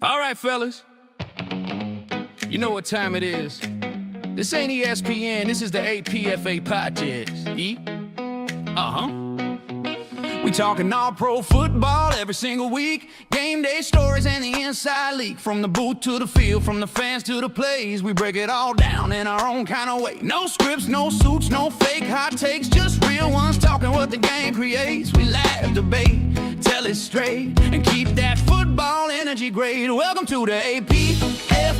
All right, fellas. You know what time it is. This ain't ESPN, this is the APFA podcast. We talking all pro football every single week. Game day stories and the inside leak. From the booth to the field, from the fans to the plays. We break it all down in our own kind of way. No scripts, no suits, no fake hot takes. Just real ones talking what the game creates. We laugh, debate, tell it straight, and keep that football energy great. Welcome to the APFA.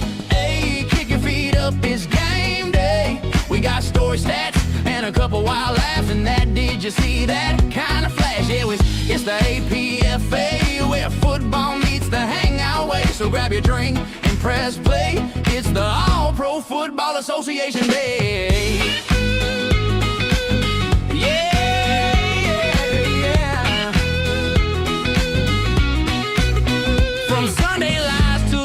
Kick your feet up, it's game day. We got story stats and a couple wild laughs. And that, did you see that kind of flash? Yeah, it's the APFA, where football meets the hangout way. So grab your drink and press play. It's the All Pro Football Association Day.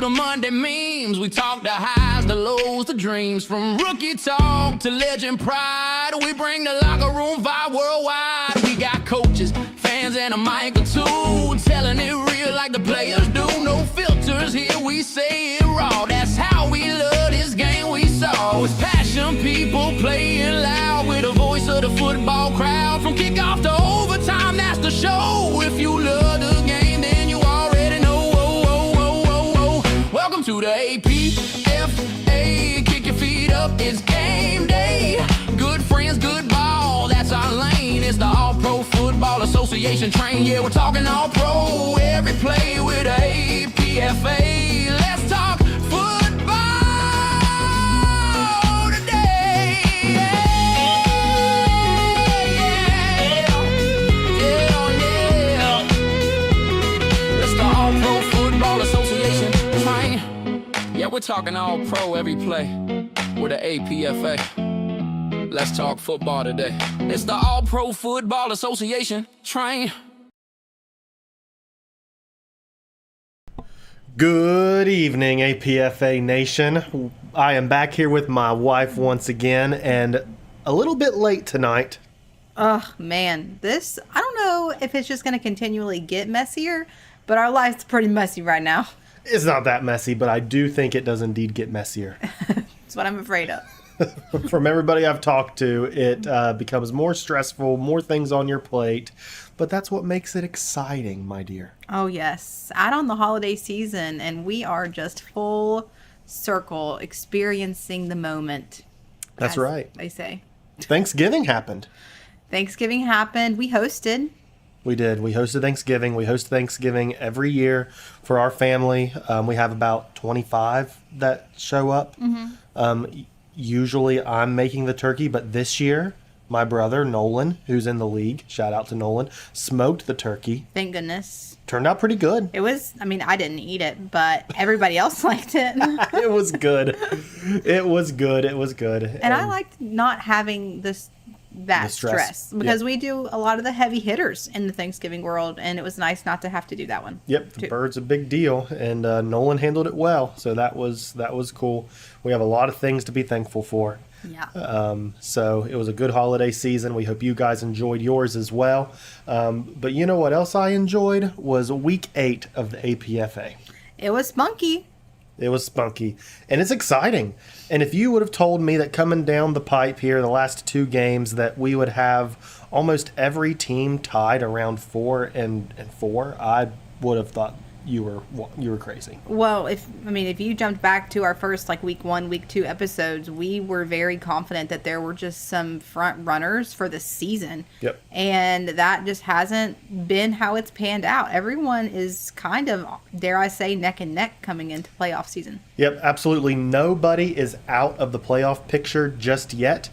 Monday memes, we talk the highs, the lows, the dreams. From rookie talk to legend pride, we bring the locker room vibe worldwide. We got coaches, fans, and a mic or two, telling it real like the players do. No filters here, we say it raw. That's how we love this game we saw. It's passion, people playing loud with the voice of the football crowd. From kickoff to overtime, that's the show. If you love the game, then you already know. Welcome to the APFA. Kick your feet up, it's game day. Good friends, good ball, that's our lane. It's the All Pro Football Association train. Yeah, we're talking all pro, every play with the APFA. Let's talk football today. Yeah. It's the All Pro Football Association train. Yeah, we're talking all pro every play with the APFA. Let's talk football today. It's the All Pro Football Association train. Good evening, APFA Nation. I am back here with my wife once again, and a little bit late tonight. Oh, man. I don't know if it's just going to continually get messier, but our life's pretty messy right now. It's not that messy, but I do think it does indeed get messier. That's what I'm afraid of. From everybody I've talked to, it becomes more stressful, more things on your plate, but that's what makes it exciting, my dear. Oh, yes. Out on the holiday season, and we are just full circle experiencing the moment. That's right. They say. Thanksgiving happened. We hosted. We did. We hosted Thanksgiving. We host Thanksgiving every year for our family. We have about 25 that show up. Mm-hmm. Usually I'm making the turkey, but this year, my brother, Nolan, who's in the league, shout out to Nolan, smoked the turkey. Thank goodness. Turned out pretty good. I didn't eat it, but everybody else liked it. It was good. It was good. And I liked not having that stress because we do a lot of the heavy hitters in the Thanksgiving world, and it was nice not to have to do that one. Yep, the bird's a big deal, and Nolan handled it well, so that was cool. We have a lot of things to be thankful for. Yeah. So it was a good holiday season. We hope you guys enjoyed yours as well. But you know what else I enjoyed was week 8 of the APFA. It was spunky. It was spunky, and it's exciting. And if you would have told me that coming down the pipe here, the last 2 games, that we would have almost every team tied around 4-4, I would have thought you were crazy. Well, if you jumped back to our first week 1, week 2 episodes, we were very confident that there were just some front runners for the season. Yep. And that just hasn't been how it's panned out. Everyone is kind of, dare I say, neck and neck coming into playoff season. Yep, absolutely. Nobody is out of the playoff picture just yet.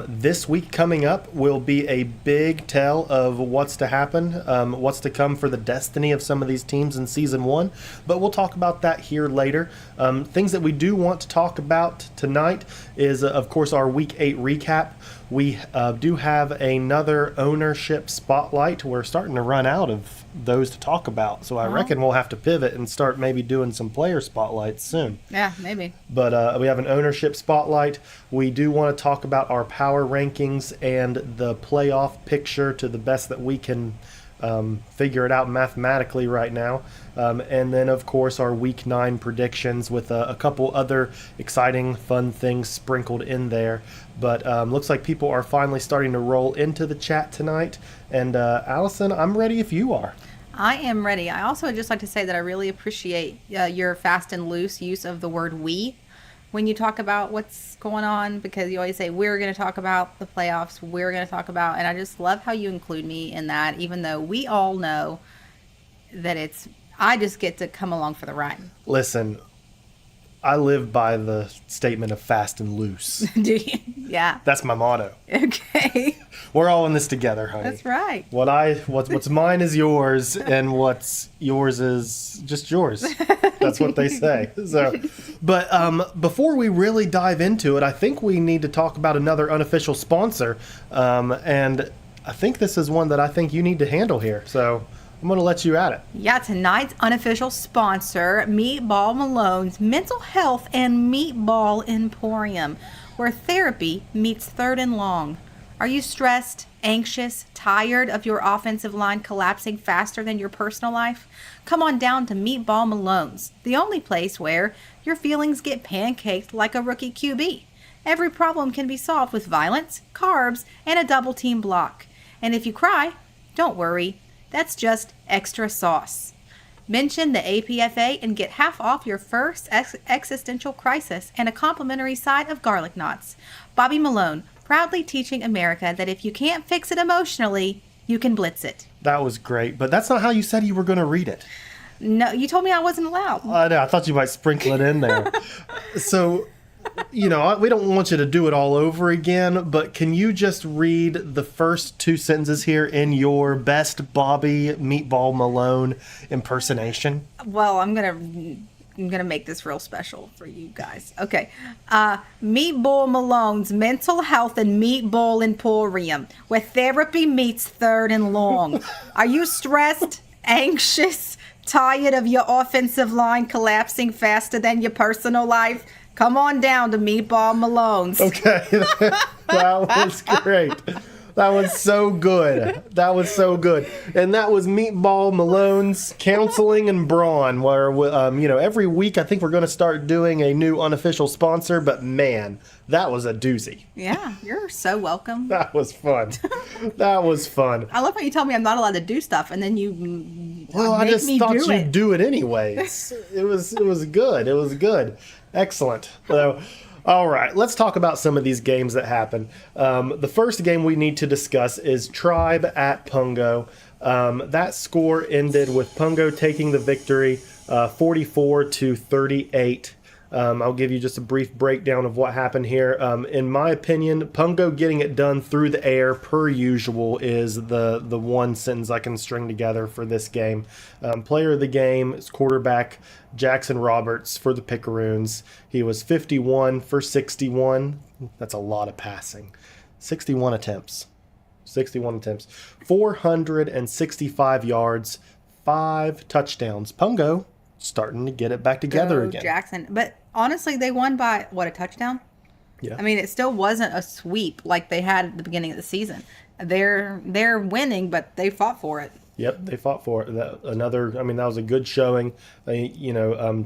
This week coming up will be a big tell of what's to happen, what's to come for the destiny of some of these teams in Season 1. But we'll talk about that here later. Things that we do want to talk about tonight is, of course, our Week 8 recap. We do have another ownership spotlight. We're starting to run out of those to talk about, so I reckon we'll have to pivot and start maybe doing some player spotlights soon. Yeah, maybe. But we have an ownership spotlight. We do want to talk about our power rankings and the playoff picture to the best that we can figure it out mathematically right now. And then, of course, our Week 9 predictions with a couple other exciting, fun things sprinkled in there. But looks like people are finally starting to roll into the chat tonight. And Allison, I'm ready if you are. I am ready. I also would just like to say that I really appreciate your fast and loose use of the word "we" when you talk about what's going on, because you always say, we're going to talk about the playoffs, we're going to talk about, and I just love how you include me in that, even though we all know that I just get to come along for the ride. Listen, I live by the statement of fast and loose. Do you? Yeah. That's my motto. Okay. We're all in this together, honey. That's right. What's mine is yours, and what's yours is just yours. That's what they say. So, but before we really dive into it, I think we need to talk about another unofficial sponsor, and I think this is one that I think you need to handle here. So I'm going to let you at it. Yeah, tonight's unofficial sponsor, Meatball Malone's Mental Health and Meatball Emporium, where therapy meets third and long. Are you stressed, anxious, tired of your offensive line collapsing faster than your personal life? Come on down to Meatball Malone's, the only place where your feelings get pancaked like a rookie QB. Every problem can be solved with violence, carbs, and a double team block. And if you cry, don't worry. That's just extra sauce. Mention the APFA and get half off your first existential crisis and a complimentary side of garlic knots. Bobby Malone, proudly teaching America that if you can't fix it emotionally, you can blitz it. That was great, but that's not how you said you were going to read it. No, you told me I wasn't allowed. I know. I thought you might sprinkle it in there. So, we don't want you to do it all over again, but can you just read the first two sentences here in your best Bobby Meatball Malone impersonation? Well, I'm gonna make this real special for you guys. Okay. Meatball Malone's Mental Health and Meatball Emporium, where therapy meets third and long. Are you stressed, anxious, tired of your offensive line collapsing faster than your personal life? Come on down to Meatball Malone's. Okay. That was great. That was so good. That was so good. And that was Meatball Malone's Counseling and Brawn, where, every week I think we're going to start doing a new unofficial sponsor, but man, that was a doozy. Yeah, you're so welcome. That was fun. That was fun. I love how you tell me I'm not allowed to do stuff, and then you I just thought you'd do it anyways. It was good. It was good. Excellent. So, all right, let's talk about some of these games that happened. The first game we need to discuss is Tribe at Pungo. That score ended with Pungo taking the victory 44-38. I'll give you just a brief breakdown of what happened here. In my opinion, Pungo getting it done through the air per usual is the one sentence I can string together for this game. Player of the game is quarterback Jackson Roberts for the Picaroons. He was 51 for 61. That's a lot of passing. 61 attempts. 465 yards, 5 touchdowns. Pungo starting to get it back together again. Jackson. But honestly, they won by, a touchdown? Yeah. I mean, it still wasn't a sweep like they had at the beginning of the season. They're winning, but they fought for it. Yep, they fought for it. That was a good showing.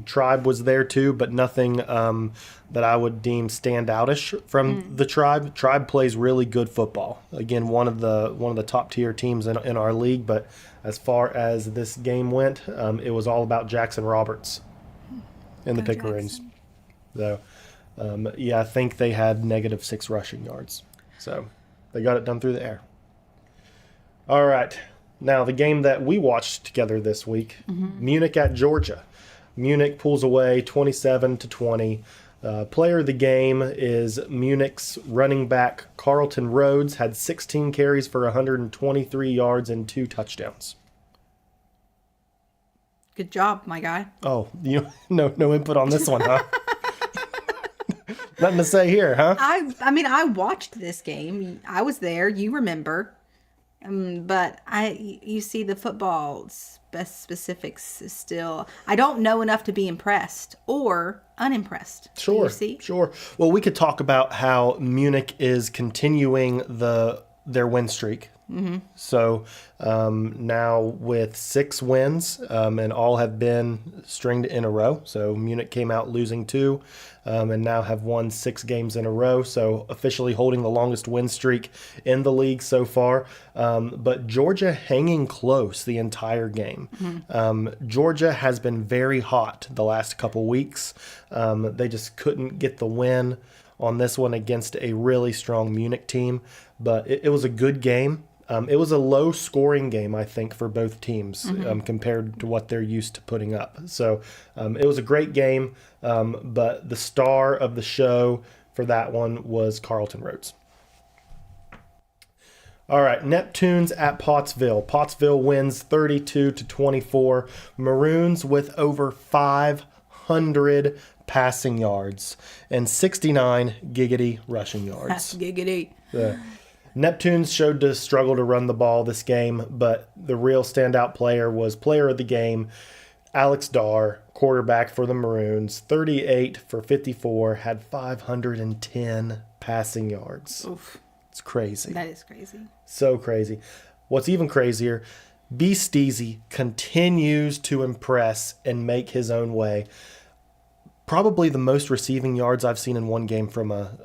Tribe was there too, but nothing that I would deem standoutish from the Tribe. Tribe plays really good football. Again, one of the top tier teams in our league. But as far as this game went, it was all about Jackson Roberts and the Picaroons. So, I think they had -6 rushing yards. So they got it done through the air. All right. Now, the game that we watched together this week, Munich at Georgia. Munich pulls away 27-20. Player of the game is Munich's running back Carlton Rhodes, had 16 carries for 123 yards and 2 touchdowns. Good job, my guy. Oh, no input on this one, huh? Nothing to say here, huh? I watched this game. I was there. You remember. But you see the football specifics still. I don't know enough to be impressed or unimpressed. Sure. You see? Sure. Well, we could talk about how Munich is continuing their win streak. So now with 6 wins, and all have been stringed in a row. So Munich came out losing 2, and now have won 6 games in a row. So officially holding the longest win streak in the league so far. But Georgia hanging close the entire game. Georgia has been very hot the last couple weeks. They just couldn't get the win on this one against a really strong Munich team. But it was a good game. It was a low-scoring game, I think, for both teams compared to what they're used to putting up. So it was a great game, but the star of the show for that one was Carlton Rhodes. All right, Neptunes at Pottsville. Pottsville wins 32-24. Maroons with over 500 passing yards and 69 giggity rushing yards. That's giggity. Neptunes showed to struggle to run the ball this game, but the real standout player was player of the game, Alex Darr, quarterback for the Maroons, 38 for 54, had 510 passing yards. Oof. It's crazy. That is crazy. So crazy. What's even crazier, B. Steezy continues to impress and make his own way. Probably the most receiving yards I've seen in one game from a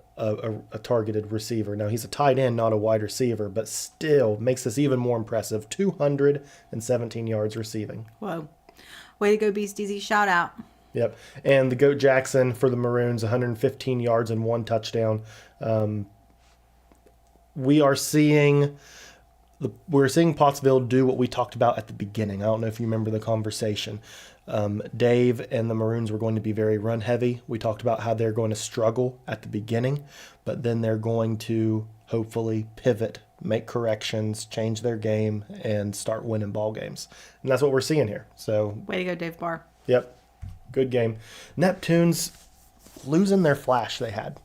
targeted receiver. Now, he's a tight end, not a wide receiver, but still makes this even more impressive. 217 yards receiving. Whoa. Way to go, Beast Easy. Shout out. Yep. And the Goat Jackson for the Maroons, 115 yards and 1 touchdown. We're seeing Pottsville do what we talked about at the beginning. I don't know if you remember the conversation. Dave and the Maroons were going to be very run heavy. We talked about how they're going to struggle at the beginning, but then they're going to hopefully pivot, make corrections, change their game, and start winning ball games. And that's what we're seeing here. So Way to go, Dave Barr. Yep. Good game. Neptunes losing their flash they had.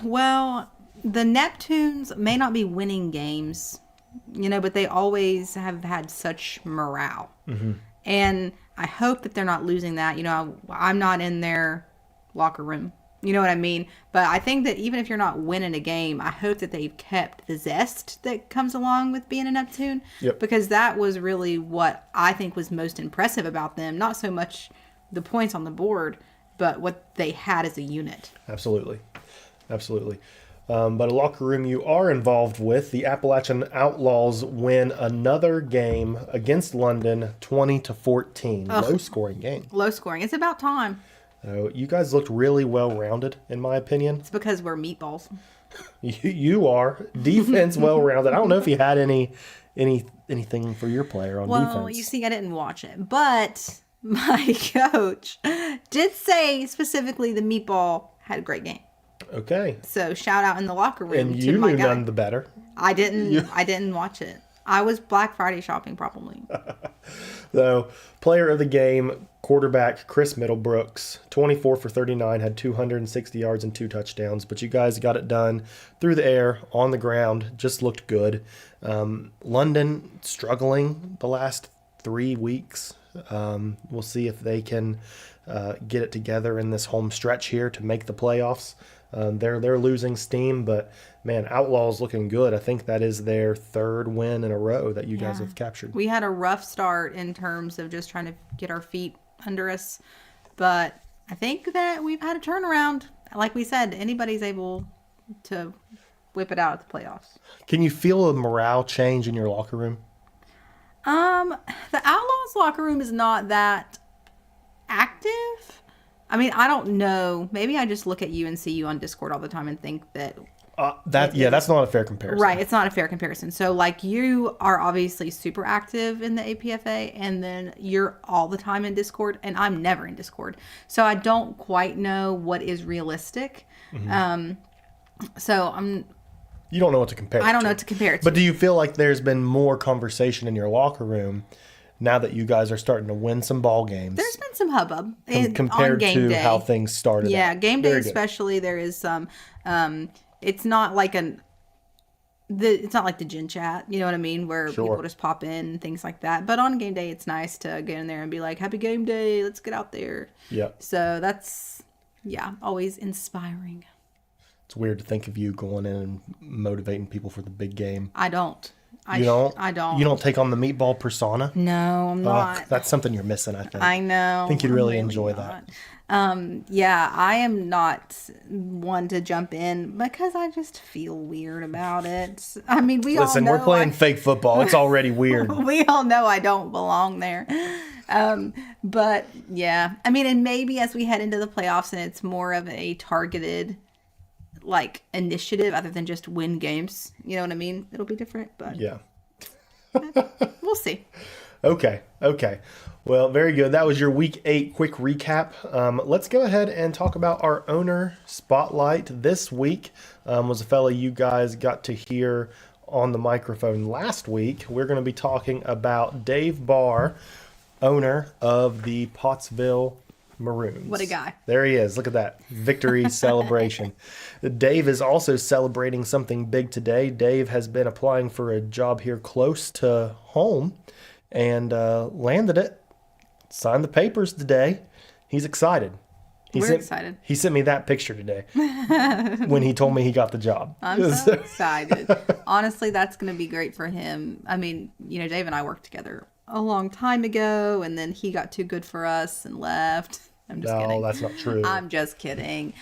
Well, the Neptunes may not be winning games, but they always have had such morale. And I hope that they're not losing that. I'm not in their locker room. You know what I mean? But I think that even if you're not winning a game, I hope that they've kept the zest that comes along with being a Neptune. Yep. Because that was really what I think was most impressive about them. Not so much the points on the board, but what they had as a unit. Absolutely. But a locker room you are involved with, the Appalachian Outlaws win another game against London, 20-14. Low-scoring game. Low scoring. It's about time. You guys looked really well-rounded, in my opinion. It's because we're meatballs. You are. Defense well-rounded. I don't know if you had anything for your player on defense. Well, you see, I didn't watch it. But my coach did say specifically the meatball had a great game. Okay. So shout out in the locker room And to you my knew guy. none the better. I didn't watch it. I was Black Friday shopping probably. So, player of the game, quarterback Chris Middlebrooks, 24 for 39, had 260 yards and 2 touchdowns. But you guys got it done through the air, on the ground, just looked good. London struggling the last 3 weeks. We'll see if they can get it together in this home stretch here to make the playoffs. They're losing steam, but man, Outlaws looking good. I think that is their 3rd win in a row that you guys have captured. We had a rough start in terms of just trying to get our feet under us, but I think that we've had a turnaround. Like we said, anybody's able to whip it out at the playoffs. Can you feel a morale change in your locker room? The Outlaws locker room is not that active. I mean, I don't know. Maybe I just look at you and see you on Discord all the time and think that... that's not a fair comparison. Right, it's not a fair comparison. So, like, you are obviously super active in the APFA, and then you're all the time in Discord, and I'm never in Discord. So, I don't quite know what is realistic. So, You don't know what to compare I don't know what to compare it to. But do you feel like there's been more conversation in your locker room now that you guys are starting to win some ball games? There's been some hubbub compared on game to day. how things started. Yeah, out. game day Very good. especially, there is some... it's not like it's not like the gin chat, you know what I mean, where people just pop in and things like that. But on game day, it's nice to get in there and be like, happy game day, let's get out there. Yeah. So that's, always inspiring. It's weird to think of you going in and motivating people for the big game. I don't. You don't? I don't. You don't take on the meatball persona? No, I'm not. That's something you're missing, I think. I know. I think you'd really enjoy that. Yeah, I am not one to jump in because I just feel weird about it. I mean, Listen, we're playing fake football. It's already weird. We all know I don't belong there. But yeah, I mean, and maybe as we head into the playoffs and it's more of a targeted like initiative other than just win games, you know what I mean? It'll be different, but Yeah. we'll see. Okay. Well, very good. That was your week 8 quick recap. Let's go ahead and talk about our owner spotlight this week. Was a fella you guys got to hear on the microphone last week. We're going to be talking about Dave Barr, owner of the Pottsville Maroons. What a guy. There he is. Look at that victory celebration. Dave is also celebrating something big today. Dave has been applying for a job here close to home and landed it. Signed the papers today. He's excited. We're excited. He sent me that picture today when he told me he got the job. I'm so excited. Honestly, that's going to be great for him. I mean, you know, Dave and I worked together a long time ago, and then he got too good for us and left. I'm just kidding. No, that's not true. I'm just kidding.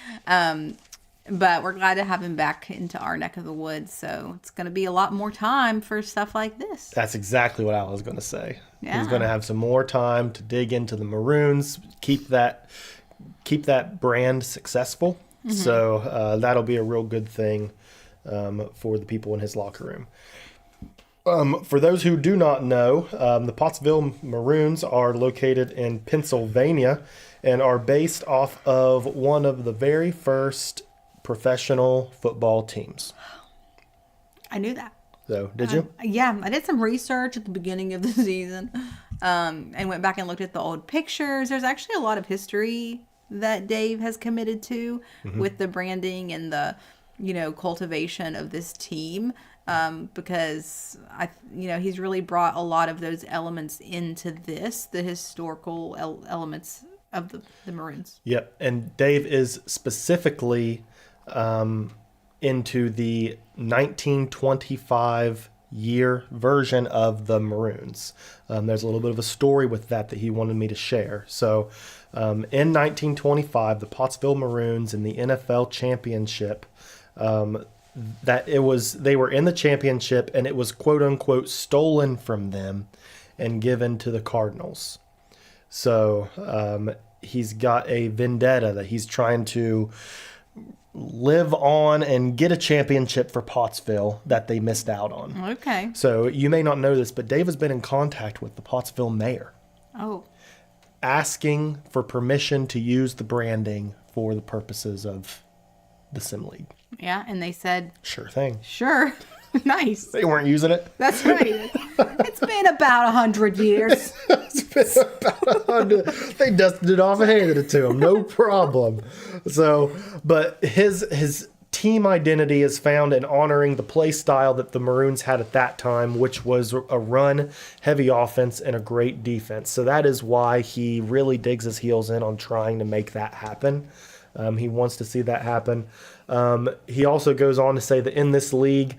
But we're glad to have him back into our neck of the woods. So it's going to be a lot more time for stuff like this. That's exactly what I was going to say. Yeah. He's going to have some more time to dig into the Maroons, keep that brand successful. Mm-hmm. So that'll be a real good thing for the people in his locker room. For those who do not know, the Pottsville Maroons are located in Pennsylvania and are based off of one of the very first professional football teams. I knew that. So, did you? Yeah, I did some research at the beginning of the season and went back and looked at the old pictures. There's actually a lot of history that Dave has committed to with the branding and the, you know, cultivation of this team. Because he's really brought a lot of those elements into the historical elements of the Maroons. Yep. And Dave is specifically into the 1925 year version of the Maroons. There's a little bit of a story with that he wanted me to share. So in 1925, the Pottsville Maroons in the NFL championship, they were in the championship and it was quote unquote stolen from them and given to the Cardinals. So he's got a vendetta that he's trying to live on and get a championship for Pottsville that they missed out on. Okay. So you may not know this, but Dave has been in contact with the Pottsville mayor. Oh. Asking for permission to use the branding for the purposes of the Sim League. Yeah, and they said... Sure thing. Sure. Nice. They weren't using it. That's right. It's been about 100 years. It's been about 100. They dusted it off and handed it to him. No problem. So, but his team identity is found in honoring the play style that the Maroons had at that time, which was a run, heavy offense, and a great defense. So that is why he really digs his heels in on trying to make that happen. He wants to see that happen. He also goes on to say that in this league,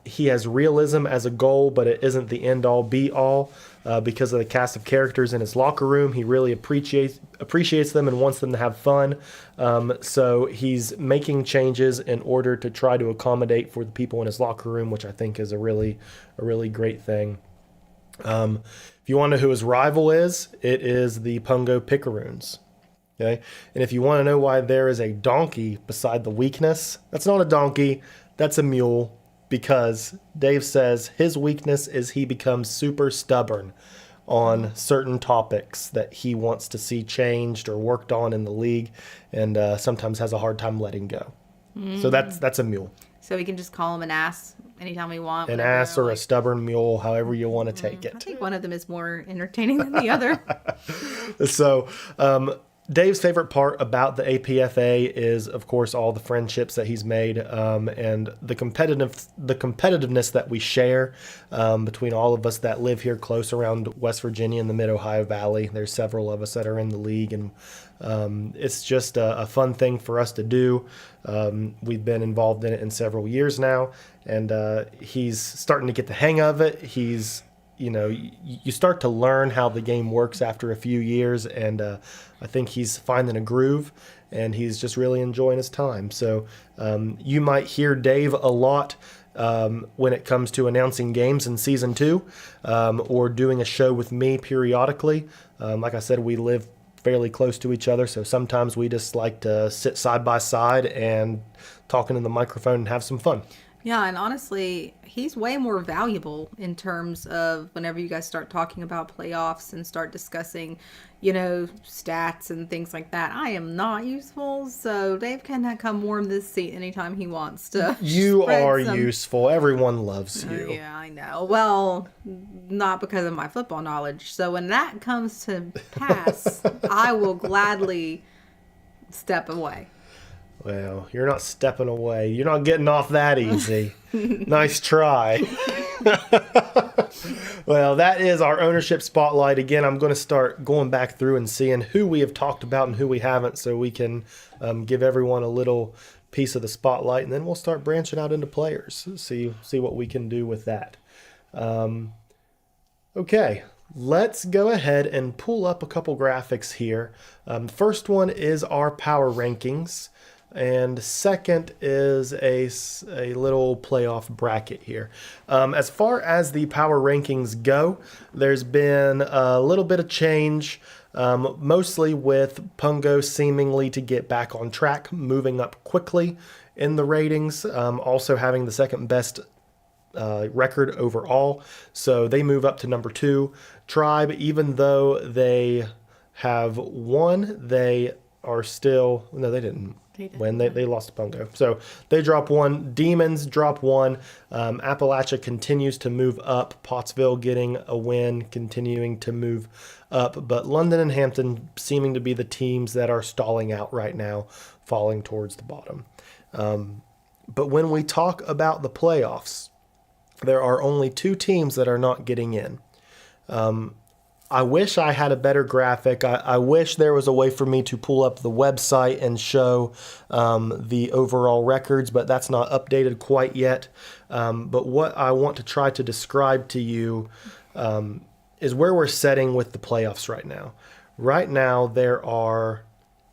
he has realism as a goal, but it isn't the end-all, be-all. Because of the cast of characters in his locker room, he really appreciates them and wants them to have fun. So he's making changes in order to try to accommodate for the people in his locker room, which I think is a really great thing. If you want to know who his rival is, it is the Pungo Picaroons. Okay, and if you want to know why there is a donkey beside the weakness, that's not a donkey, that's a mule, because Dave says his weakness is he becomes super stubborn on certain topics that he wants to see changed or worked on in the league, and sometimes has a hard time letting go. So that's a mule. So we can just call him an ass anytime we want. An ass or a stubborn mule, however you want to take it. I think one of them is more entertaining than the other. So Dave's favorite part about the APFA is, of course, all the friendships that he's made, and the competitiveness that we share between all of us that live here close around West Virginia and the Mid-Ohio Valley. There's several of us that are in the league, and it's just a fun thing for us to do. We've been involved in it in several years now, and he's starting to get the hang of it. You start to learn how the game works after a few years, and I think he's finding a groove, and he's just really enjoying his time. So you might hear Dave a lot when it comes to announcing games in Season 2 or doing a show with me periodically. Like I said, we live fairly close to each other, so sometimes we just like to sit side by side and talk into the microphone and have some fun. Yeah, and honestly, he's way more valuable in terms of whenever you guys start talking about playoffs and start discussing, stats and things like that. I am not useful, so Dave can come warm this seat anytime he wants to. You are useful. Everyone loves you. Yeah, I know. Well, not because of my football knowledge. So when that comes to pass, I will gladly step away. Well, you're not stepping away. You're not getting off that easy. Nice try. Well, that is our ownership spotlight. Again, I'm going to start going back through and seeing who we have talked about and who we haven't, so we can give everyone a little piece of the spotlight, and then we'll start branching out into players. See what we can do with that. Okay. Let's go ahead and pull up a couple graphics here. First one is our power rankings. And second is a little playoff bracket here. As far as the power rankings go, there's been a little bit of change, mostly with Pungo seemingly to get back on track, moving up quickly in the ratings, also having the second best record overall. So they move up to number 2. Tribe, even though they have won, they are still... No, they didn't. When they lost to Pungo. So they drop 1. Demons drop 1. Appalachia continues to move up. Pottsville getting a win, continuing to move up. But London and Hampton seeming to be the teams that are stalling out right now, falling towards the bottom. But when we talk about the playoffs, there are only 2 teams that are not getting in. I wish I had a better graphic. I wish there was a way for me to pull up the website and show the overall records, but that's not updated quite yet. But what I want to try to describe to you is where we're setting with the playoffs right now. Right now, there are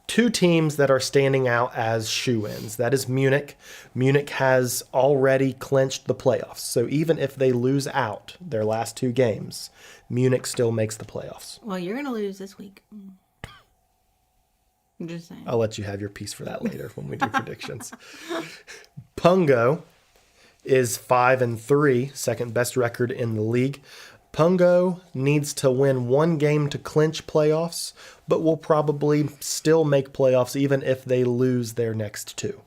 2 teams that are standing out as shoo-ins. That is Munich. Munich has already clinched the playoffs. So even if they lose out their last 2 games, Munich still makes the playoffs. Well, you're going to lose this week. I'm just saying. I'll let you have your piece for that later when we do predictions. Pungo is 5-3, second best record in the league. Pungo needs to win 1 game to clinch playoffs, but will probably still make playoffs even if they lose their next 2.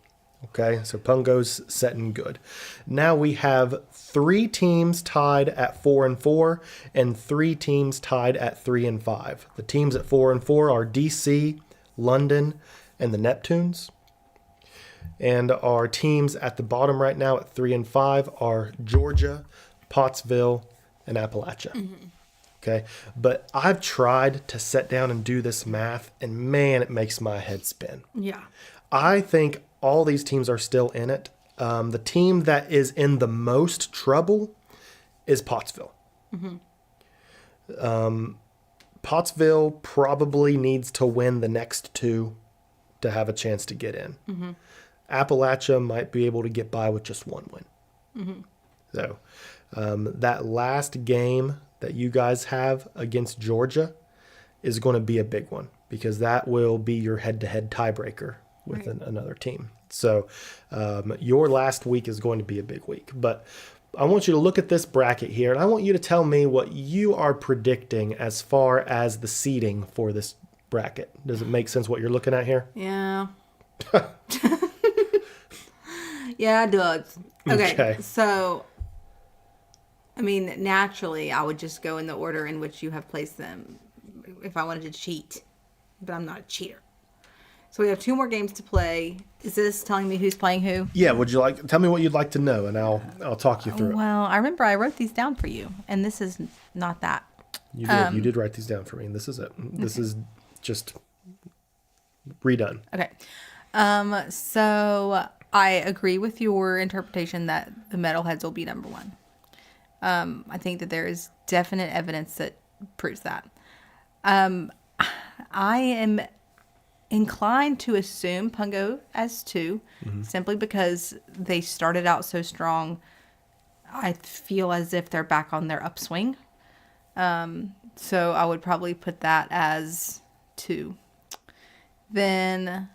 Okay, so Pungo's setting good. Now we have 3 teams tied at 4-4 and 3 teams tied at 3-5. The teams at 4-4 are DC, London, and the Neptunes. And our teams at the bottom right now at 3-5 are Georgia, Pottsville, and Appalachia. Mm-hmm. Okay, but I've tried to sit down and do this math, and man, it makes my head spin. Yeah. I think all these teams are still in it. The team that is in the most trouble is Pottsville. Mm-hmm. Pottsville probably needs to win the next 2 to have a chance to get in. Mm-hmm. Appalachia might be able to get by with just 1 win. Mm-hmm. So that last game that you guys have against Georgia is going to be a big one, because that will be your head-to-head tiebreaker with another team. So your last week is going to be a big week. But I want you to look at this bracket here, and I want you to tell me what you are predicting as far as the seeding for this bracket. Does it make sense what you're looking at here? Yeah. Yeah, it does. Okay, so, I mean, naturally, I would just go in the order in which you have placed them if I wanted to cheat. but I'm not a cheater. So we have 2 more games to play. Is this telling me who's playing who? Yeah, tell me what you'd like to know, and I'll talk you through it. Well, I remember I wrote these down for you, and this is not that. You did write these down for me, and this is it. This is just redone. Okay. So I agree with your interpretation that the Metalheads will be number 1. I think that there is definite evidence that proves that. I am inclined to assume Pungo as 2, simply because they started out so strong. I feel as if they're back on their upswing. So I would probably put that as 2. Then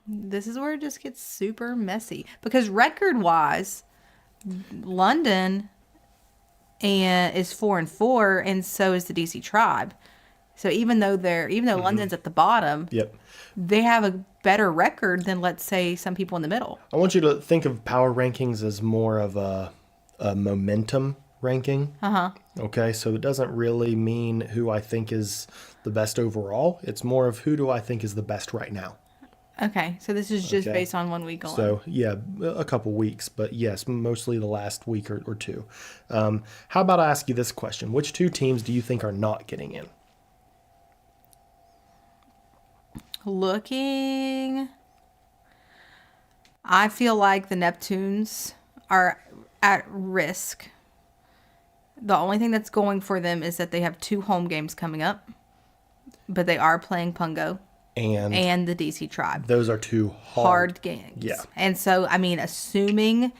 this is where it just gets super messy, because record-wise, London is 4-4, and so is the DC Tribe. So even though London's at the bottom, Yep. they have a better record than, let's say, some people in the middle. I want you to think of power rankings as more of a momentum ranking. Okay, so it doesn't really mean who I think is the best overall. It's more of who do I think is the best right now. Okay, so this is just based on 1 week alone. So, yeah, a couple weeks, but yes, mostly the last week or 2. How about I ask you this question? Which 2 teams do you think are not getting in? Looking, I feel like the Neptunes are at risk. The only thing that's going for them is that they have 2 home games coming up, but they are playing Pungo and the DC Tribe. Those are 2 hard games. Yeah. And so, I mean, assuming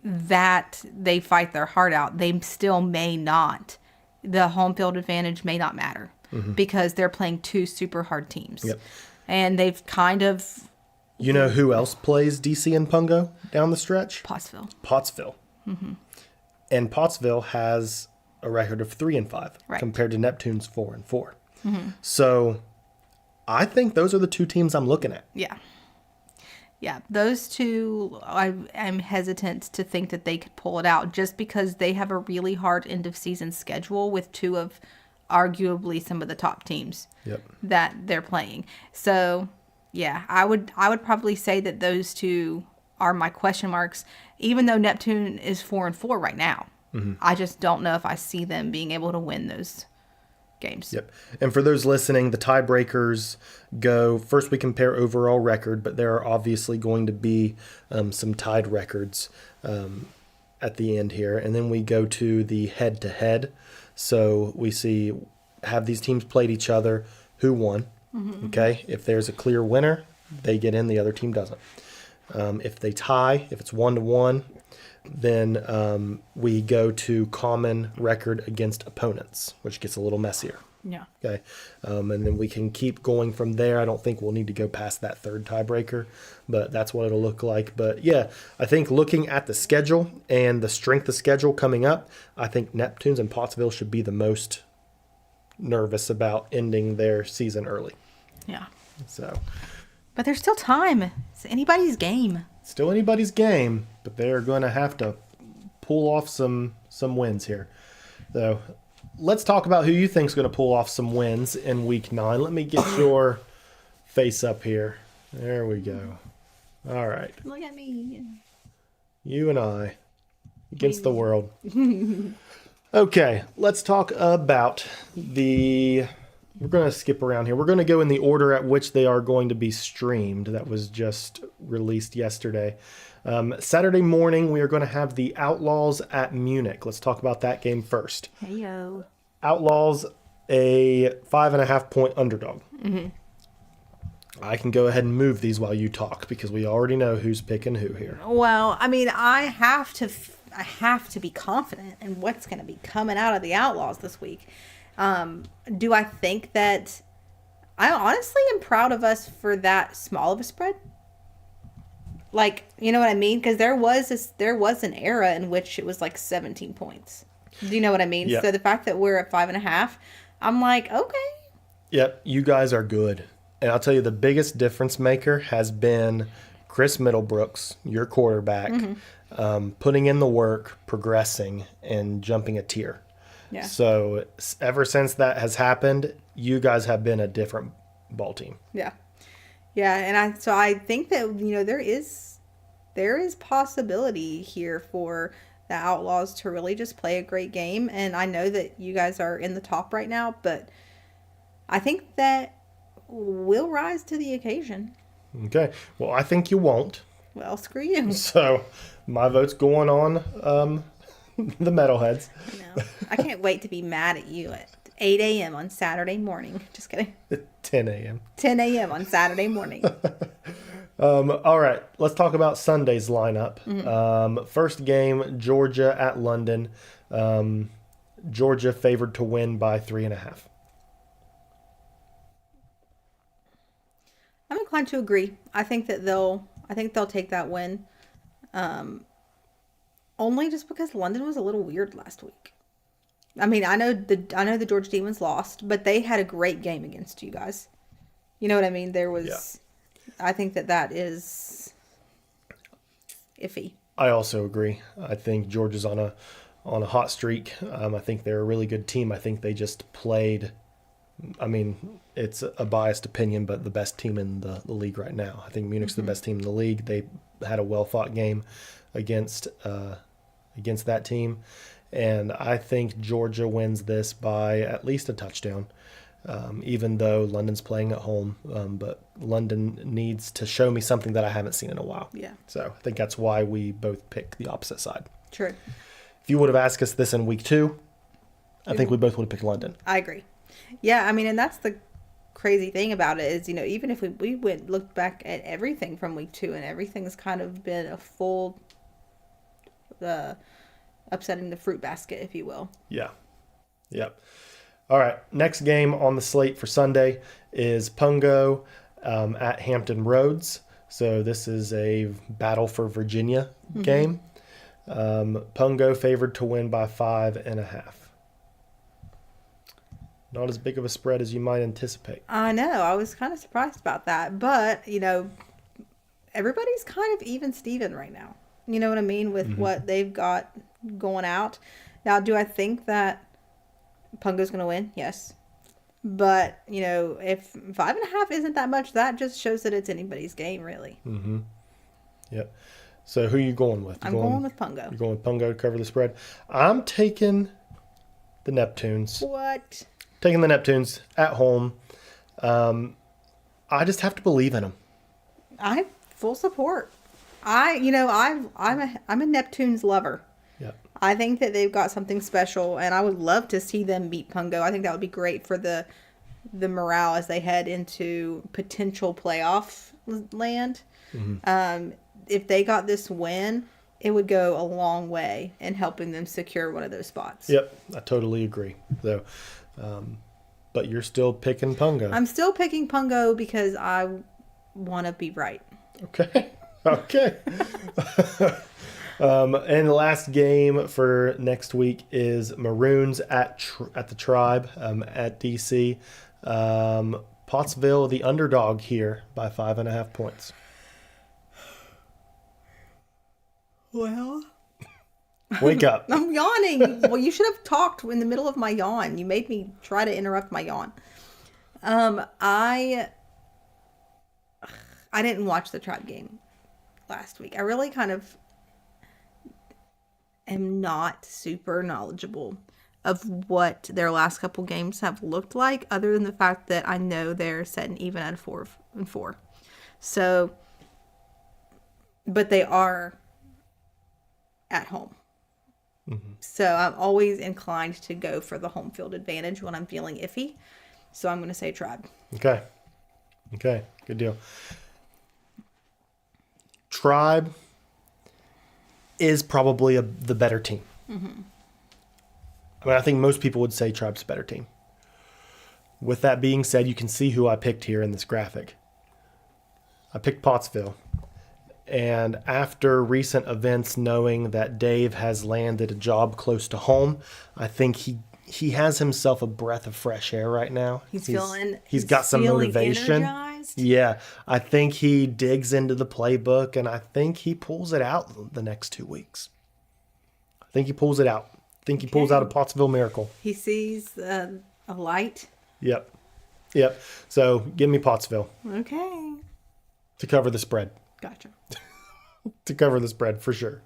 that they fight their heart out, they still may not. The home field advantage may not matter because they're playing 2 super hard teams. Yep. And they've kind of... You know who else plays DC and Pungo down the stretch? Pottsville. And Pottsville has a record of 3-5 Right. compared to Neptune's 4-4. So I think those are the 2 teams I'm looking at. Yeah. Yeah, those 2, I'm hesitant to think that they could pull it out just because they have a really hard end of season schedule with 2 of arguably some of the top teams that they're playing. So, yeah, I would probably say that those 2 are my question marks, even though Neptune is 4-4 right now. I just don't know if I see them being able to win those games. Yep. And for those listening, the tiebreakers go, first we compare overall record, but there are obviously going to be some tied records at the end here. And then we go to the head-to-head. So we see, have these teams played each other, who won? Okay. If there's a clear winner, they get in, the other team doesn't. If they tie, if it's 1-1, then we go to common record against opponents, which gets a little messier. Yeah. Okay. And then we can keep going from there. I don't think we'll need to go past that third tiebreaker, but that's what it'll look like. But yeah, I think looking at the schedule and the strength of schedule coming up, I think Neptunes and Pottsville should be the most nervous about ending their season early. Yeah. So, but there's still time. It's anybody's game. still anybody's game, but they're going to have to pull off some wins here. So let's talk about who you think is going to pull off some wins in week 9. Let me get your face up here. There we go. All right. Look at me. You and I against the world. Okay, let's talk about we're going to skip around here. We're going to go in the order at which they are going to be streamed. That was just released yesterday. Saturday morning, we are going to have the Outlaws at Munich. Let's talk about that game first. Heyo. Outlaws, a 5.5-point underdog. Mm-hmm. I can go ahead and move these while you talk because we already know who's picking who here. Well, I mean, I have to be confident in what's going to be coming out of the Outlaws this week. Do I think that I honestly am proud of us for that small of a spread? Like, you know what I mean? Because there was an era in which it was like 17 points. Do you know what I mean? Yep. So the fact that we're at 5.5, I'm like, okay. Yep, you guys are good. And I'll tell you, the biggest difference maker has been Chris Middlebrooks, your quarterback, putting in the work, progressing, and jumping a tier. Yeah. So ever since that has happened, you guys have been a different ball team. Yeah. Yeah, and I think that there is possibility here for the Outlaws to really just play a great game, and I know that you guys are in the top right now, but I think that we'll rise to the occasion. Okay. Well, I think you won't. Well, screw you. So my vote's going on the Metalheads. No, I can't wait to be mad at you at 8 a.m. on Saturday morning. Just kidding. 10 a.m. 10 a.m. on Saturday morning. All right, let's talk about Sunday's lineup. First game, Georgia at London. Georgia favored to win by 3.5. I'm inclined to agree. I think they'll take that win. Only just because London was a little weird last week. I mean, I know the Georgia Demons lost, but they had a great game against you guys. You know what I mean? There was. Yeah. I think that is iffy. I also agree. I think Georgia's on a hot streak. I think they're a really good team. I think they just played. I mean, it's a biased opinion, but the best team in the league right now. I think Munich's the best team in the league. They had a well-fought game against that team. And I think Georgia wins this by at least a touchdown, even though London's playing at home. But London needs to show me something that I haven't seen in a while. Yeah. So I think that's why we both pick the opposite side. True. If you would have asked us this in week 2, I think we both would have picked London. I agree. Yeah, I mean, and that's the crazy thing about it is, even if we looked back at everything from week 2 and everything's kind of been a full upsetting the fruit basket, if you will. Yeah. Yep. All right. Next game on the slate for Sunday is Pungo at Hampton Roads. So this is a battle for Virginia game. Pungo favored to win by 5.5. Not as big of a spread as you might anticipate. I know. I was kind of surprised about that. But, everybody's kind of even Steven right now. You know what I mean? With what they've got going out. Now, do I think that Pungo's going to win? Yes. But, if 5.5 isn't that much, that just shows that it's anybody's game, really. Mm-hmm. Yep. So who are you going with? I'm going with Pungo. You're going with Pungo to cover the spread. I'm taking the Neptunes. What? Taking the Neptunes at home. I just have to believe in them. I have full support. I'm a Neptunes lover. Yeah. I think that they've got something special, and I would love to see them beat Pungo. I think that would be great for the morale as they head into potential playoff land. If they got this win, it would go a long way in helping them secure one of those spots. Yep, I totally agree. So, but you're still picking Pungo. I'm still picking Pungo because I want to be right. Okay. Okay. And the last game for next week is Maroons at the Tribe at DC. Pottsville, the underdog here by 5.5 points. Well, wake up. I'm yawning. Well, you should have talked in the middle of my yawn. You made me try to interrupt my yawn. I didn't watch the Tribe game last week. I really kind of am not super knowledgeable of what their last couple games have looked like, other than the fact that I know they're setting even at 4-4. So, but they are at home. So I'm always inclined to go for the home field advantage when I'm feeling iffy. So I'm going to say Tribe. Okay. Good deal. Tribe is probably the better team. I mean, I think most people would say Tribe's a better team. With that being said, you can see who I picked here in this graphic. I picked Pottsville. And after recent events, knowing that Dave has landed a job close to home, I think he has himself a breath of fresh air right now. He's got some motivation. Energized. Yeah, I think he digs into the playbook, and I think he pulls it out the next 2 weeks. I think he pulls it out. Think he pulls out a Pottsville miracle. He sees a light. Yep. So give me Pottsville Okay. to cover the spread. Gotcha. To cover the spread for sure.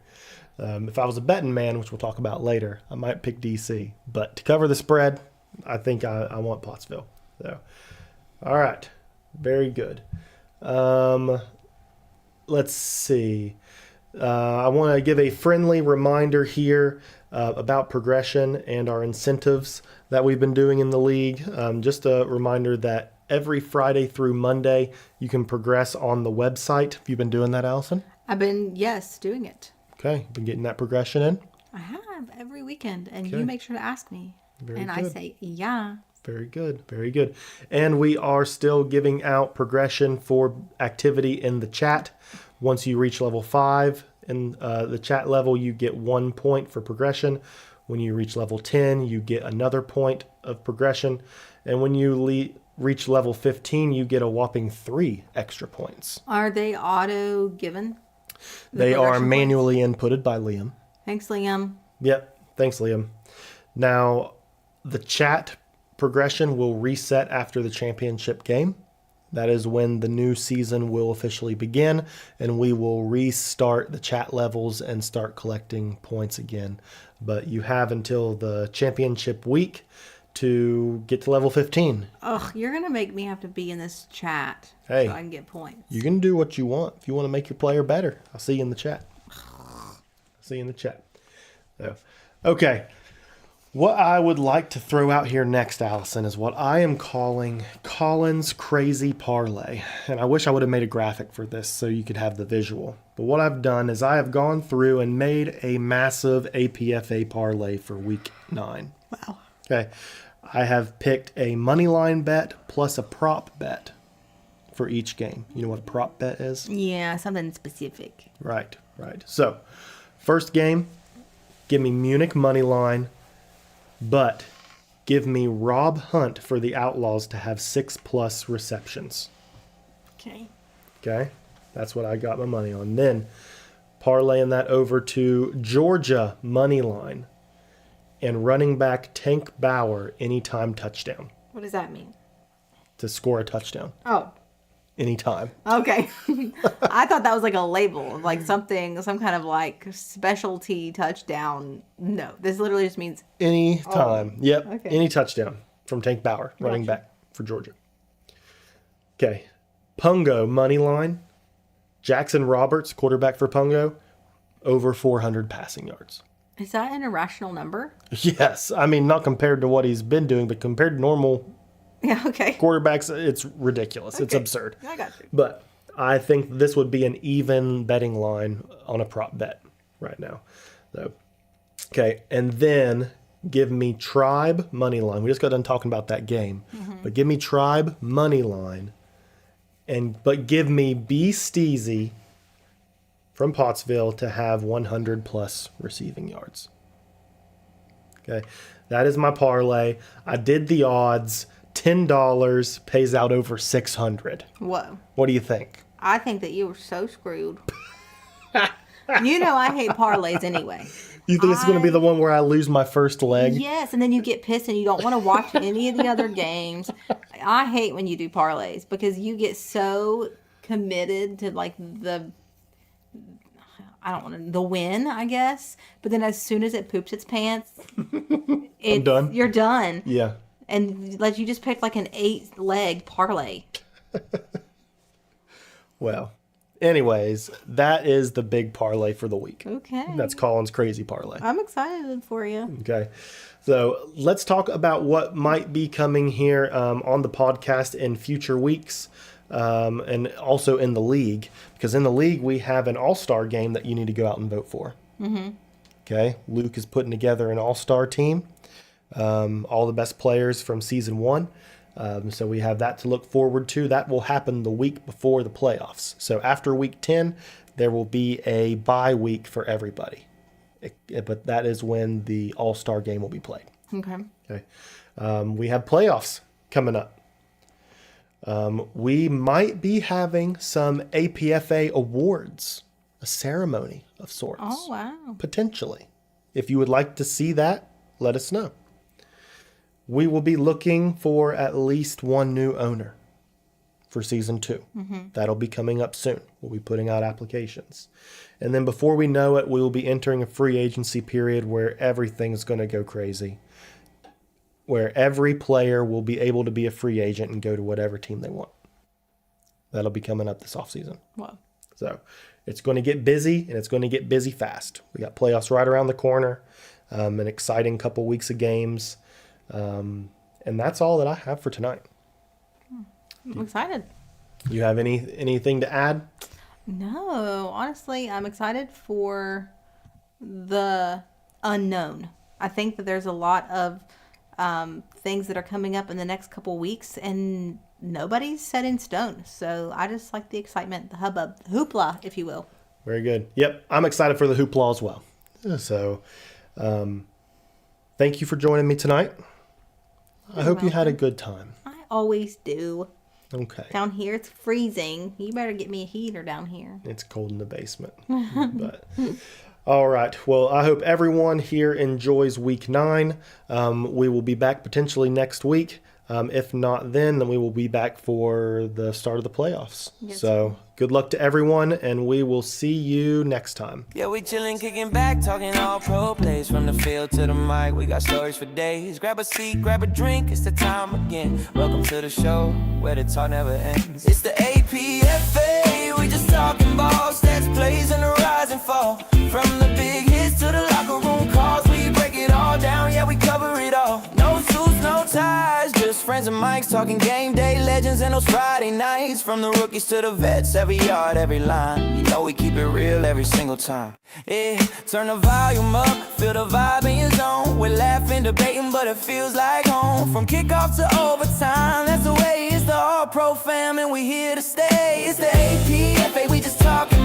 If I was a betting man, which we'll talk about later, I might pick DC. But to cover the spread, I think I want Pottsville. So, all right. Very good. Let's see. I want to give a friendly reminder here about progression and our incentives that we've been doing in the league. Just a reminder that every Friday through Monday, you can progress on the website. Have you been doing that, Allison? I've been, doing it. Okay. Been getting that progression in? I have every weekend, and Okay. you make sure to ask me. Very I good. say, yeah. Very good. Very good. And we are still giving out progression for activity in the chat. Once you reach level 5 in the chat level, you get 1 point for progression. When you reach level 10, you get another point of progression. And when you reach level 15, you get a whopping 3 extra points. Are they auto given? They are progression manually inputted by Liam. Thanks, Liam. Yep. Thanks, Liam. Now, the chat progression will reset after the championship game. That is when the new season will officially begin, and we will restart the chat levels and start collecting points again. But you have until the championship week to get to level 15. Ugh, you're going to make me have to be in this chat Hey. so I can get points. You can do what you want. If you want to make your player better, I'll see you in the chat. See you in the chat. So, okay. What I would like to throw out here next, Allison, is what I am calling Colin's Crazy Parlay. And I wish I would have made a graphic for this so you could have the visual. But what I've done is I have gone through and made a massive APFA parlay for week 9. Wow. Okay. I have picked a money line bet plus a prop bet for each game. You know what a prop bet is? Yeah, something specific. Right. So, first game, give me Munich money line. But give me Rob Hunt for the Outlaws to have 6+ receptions. Okay. Okay? That's what I got my money on. Then parlaying that over to Georgia money line and running back Tank Bauer anytime touchdown What does that mean? to score a touchdown Oh, anytime. okay. I thought that was like a label, like some kind of like specialty touchdown. No, this literally just means Anytime. Yep. okay. Any touchdown from Tank Bauer, running Gotcha. back for Georgia. Okay. Pungo money line. Jackson Roberts, quarterback for Pungo, over 400 passing yards. Is that an irrational number? Yes. I mean, not compared to what he's been doing, but compared to normal Yeah, okay. quarterbacks, it's ridiculous. It's Okay. absurd. I got you. But I think this would be an even betting line on a prop bet right now. So, okay. And then give me Tribe money line. We just got done talking about that game. But give me Tribe money line. But give me B. Steezy from Pottsville to have 100+ receiving yards. Okay. That is my parlay. I did the odds. $10 pays out over 600. Whoa. What do you think? I think that you were so screwed. You know I hate parlays anyway. You think it's going to be the one where I lose my first leg? Yes, and then you get pissed and you don't want to watch any of the other games. I hate when you do parlays because you get so committed to like the win, I guess. But then as soon as it poops its pants, I'm done. You're done. Yeah. And like you just picked like an 8-leg parlay. Well, anyways, that is the big parlay for the week. Okay. That's Colin's Crazy Parlay. I'm excited for you. Okay. So let's talk about what might be coming here on the podcast in future weeks and also in the league. Because in the league, we have an all-star game that you need to go out and vote for. Mm-hmm. Okay. Luke is putting together an all-star team. All the best players from season 1. So we have that to look forward to. That will happen the week before the playoffs. So after week 10, there will be a bye week for everybody. But that is when the all-star game will be played. Okay. Okay. We have playoffs coming up. We might be having some APFA awards, a ceremony of sorts. Oh, wow. Potentially. If you would like to see that, let us know. We will be looking for at least one new owner for season 2. That'll be coming up soon. We'll be putting out applications. And then before we know it, we will be entering a free agency period where everything's going to go crazy, where every player will be able to be a free agent and go to whatever team they want. That'll be coming up this offseason. Wow. So it's going to get busy, and it's going to get busy fast. We got playoffs right around the corner, an exciting couple weeks of games. And that's all that I have for tonight. I'm excited. You have anything to add? No, honestly, I'm excited for the unknown. I think that there's a lot of things that are coming up in the next couple weeks, and nobody's set in stone. So I just like the excitement, the hubbub, the hoopla, if you will. Very good. Yep, I'm excited for the hoopla as well. So thank you for joining me tonight. I hope you had a good time. I always do. Okay. Down here, it's freezing. You better get me a heater down here. It's cold in the basement. But all right. Well, I hope everyone here enjoys week 9. We will be back potentially next week. If not then we will be back for the start of the playoffs. Yes. So good luck to everyone, and we will see you next time. Yeah, we chillin', kicking back, talking all pro plays. From the field to the mic, we got stories for days. Grab a seat, grab a drink, it's the time again. Welcome to the show, where the talk never ends. It's the APFA, we just talking ball, stats, plays, and the rise and fall. From the big hits to the locker room calls, we break it all down, yeah, we cover it all. No suits, no ties, just friends and mics, talking game day legends and those Friday nights. From the rookies to the vets, every yard, every line, you know we keep it real every single time. Yeah, turn the volume up, feel the vibe in your zone. We're laughing, debating, but it feels like home. From kickoff to overtime, that's the way it's the All-Pro fam, and we here to stay. It's the APFA, we just talking